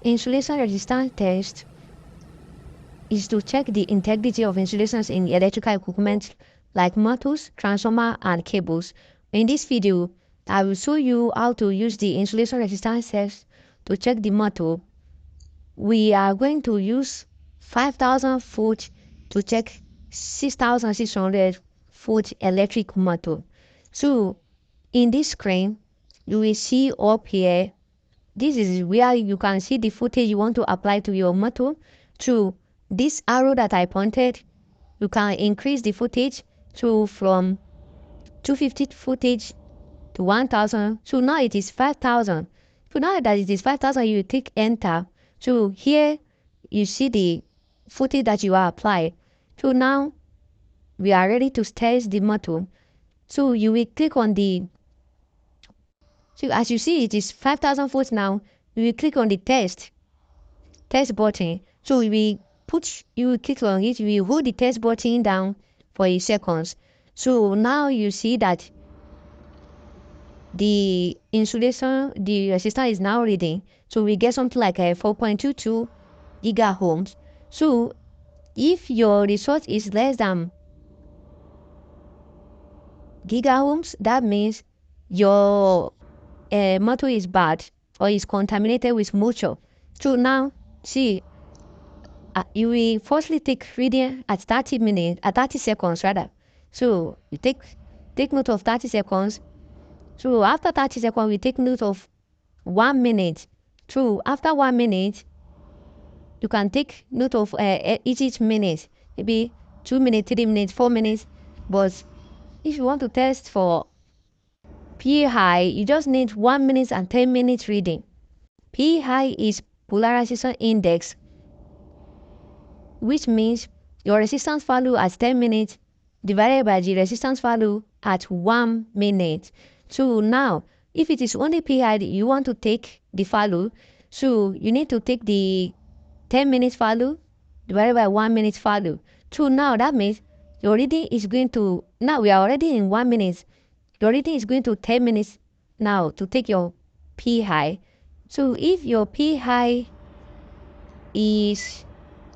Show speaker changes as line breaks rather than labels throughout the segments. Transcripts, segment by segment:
Insulation resistance test is to check the integrity of insulations in electrical equipment like motors, transformer, and cables. In this video, I will show you how to use the insulation resistance test to check the motor. We are going to use 5,000 volt to check 6,600 volt electric motor. So in this screen, you will see up here, this is where you can see the voltage you want to apply to your motor. Through this arrow that I pointed, you can increase the voltage to from 250 voltage to 1,000. So now it is 5,000. So now that it is 5,000, you click enter. So here you see the voltage that you are applying. So now we are ready to test the motor. So you will click on the, so as you see it is 5,000 volts now. You will click on the test button. So you will click on it, you will hold the test button down for a second. So now you see that the insulation, the resistor is now reading. So we get something like a 4.22 gigaohms. So if your result is less than gigaohms, that means your motor is bad or is contaminated with moisture. So now see, you will firstly take reading at 30 seconds rather. So you take note of 30 seconds. So after 30 seconds, we take note of 1 minute. So after 1 minute, you can take note of each minute, maybe 2 minutes, 3 minutes, 4 minutes. But if you want to test for P high, you just need 1 minute and 10 minutes reading. P high is polarization index, which means your resistance value at 10 minutes divided by the resistance value at 1 minute. So now, if it is only P high you want to take the value, so you need to take the 10 minutes value divided by 1 minute value. So now that means your reading is going to, now we are already in 1 minute. Your reading is going to 10 minutes now to take your P high. So if your P high is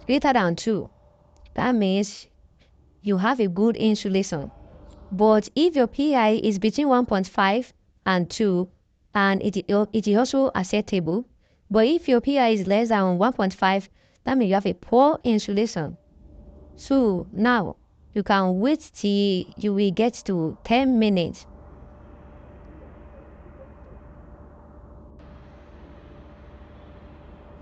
greater than 2, that means you have a good insulation. But if your PI is between 1.5 and 2, and it is also acceptable. But if your PI is less than 1.5, that means you have a poor insulation. So now you can wait till you will get to 10 minutes.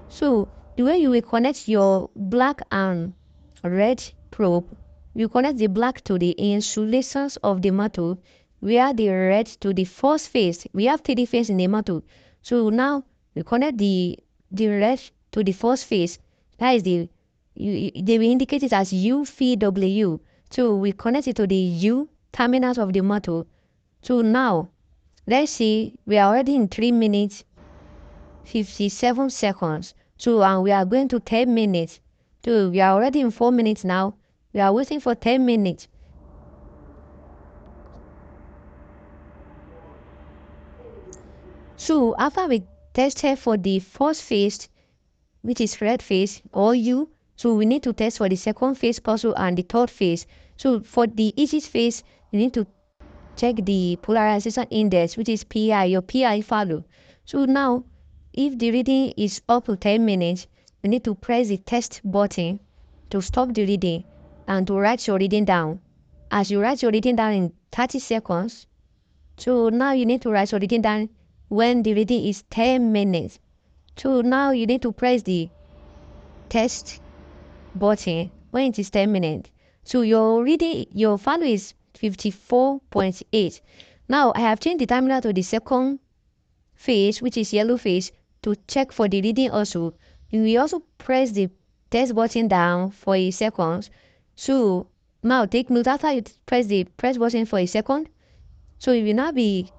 So the way you will connect your black and red probe, you connect the black to the insulations of the motor, where the red to the first phase. We have 3 phases in the motor. So now we connect the red to the first phase. That is they will indicate it as UVW. So we connect it to the U terminals of the motor. So now let's see, we are already in 3 minutes 57 seconds. So and we are going to 10 minutes. So we are already in 4 minutes now. We are waiting for 10 minutes. So after we tested for the first phase, which is red phase or U, so we need to test for the second phase also and the third phase. So for the each phase, you need to check the polarization index, which is PI, your PI value. So now, if the reading is up to 10 minutes, you need to press the test button to stop the reading and to write your reading down. As you write your reading down in 30 seconds, so now you need to write your reading down when the reading is 10 minutes. So now you need to press the test button when it is 10 minutes. So your reading, your value is 54.8. Now I have changed the terminal to the second phase, which is yellow phase, to check for the reading also. You will also press the test button down for a second. So now take note, after you press the press button for a second, so it will now be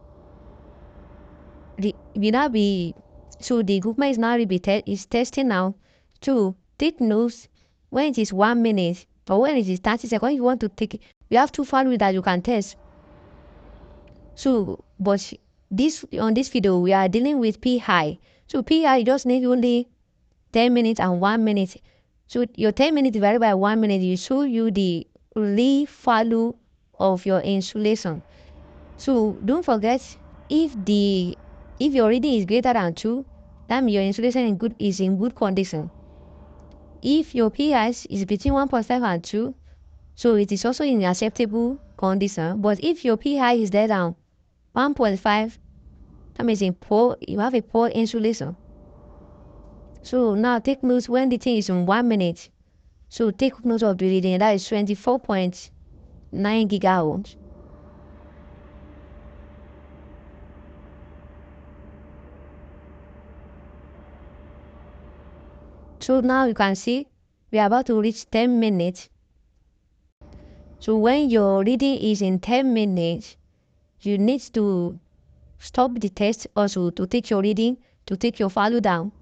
so the equipment is now is testing now. To take notes when it is 1 minute or when it is 30 seconds. If you want to take, you have 2 values that you can test. So but on this video we are dealing with P high. So P high, you just need only 10 minutes and 1 minute. So your 10 minutes divided by 1 minute will show you the real value of your insulation. So don't forget, if your reading is greater than 2, that means your insulation is in good condition. If your pH is between 1.5 and 2, so it is also in acceptable condition. But if your pH is less than 1.5, that means you have a poor insulation. So now take note when the thing is in 1 minute. So take note of the reading, that is 24.9 gigaohms. So now you can see we are about to reach 10 minutes. So when your reading is in 10 minutes, you need to stop the test also to take your reading, to take your value down.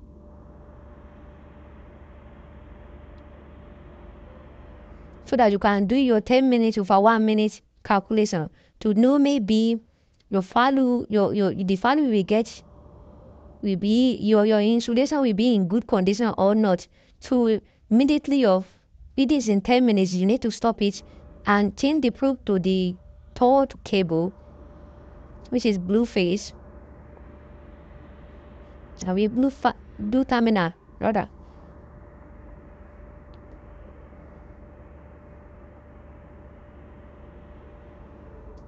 So that you can do your 10 minutes over 1 minute calculation to know maybe your value, the value we get will be your insulation will be in good condition or not. So immediately your reading is in 10 minutes, you need to stop it and change the probe to the third cable, which is blue phase. We blue terminal rather.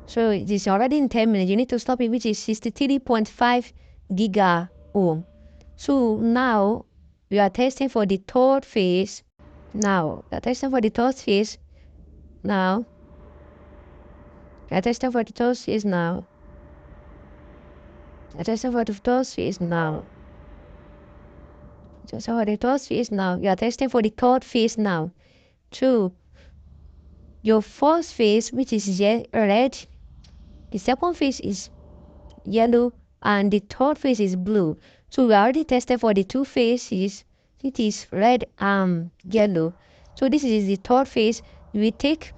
So it is already in 10 minutes. You need to stop it, which is 63.5 giga ohm. So now we are testing for the third phase. Now we are testing for the third phase. Now we are testing for the third phase now. We are testing for the third phase now. So for the third phase now. You are testing for the third phase now. So your first phase, which is red, the second phase is yellow, and the third phase is blue. So we already tested for the two phases. It is red and yellow. So this is the third phase. We take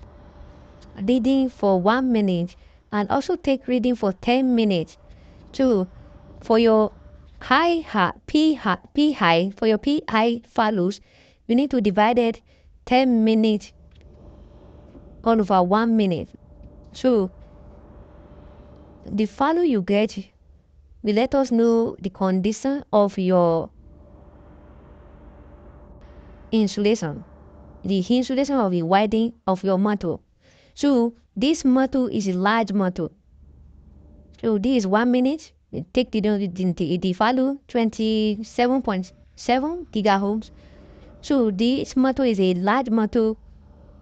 reading for 1 minute and also take reading for 10 minutes. So for your P high, for your P high values, you need to divide it 10 minutes all over 1 minute. So the value you get will let us know the condition of your insulation, the insulation of the wiring of your metal. So this metal is a large metal. So this is 1 minute. We take the value 27.7 gigaohms. So this metal is a large metal.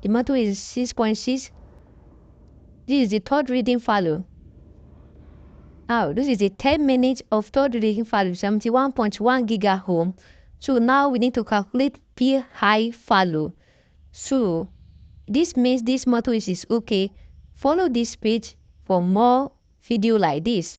The metal is 6.6. This is the third reading value. Now this is the 10 minutes of third reading value, 71.1 gigaohm. So now we need to calculate P high value. So this means this metal is okay. Follow this page for more video like this.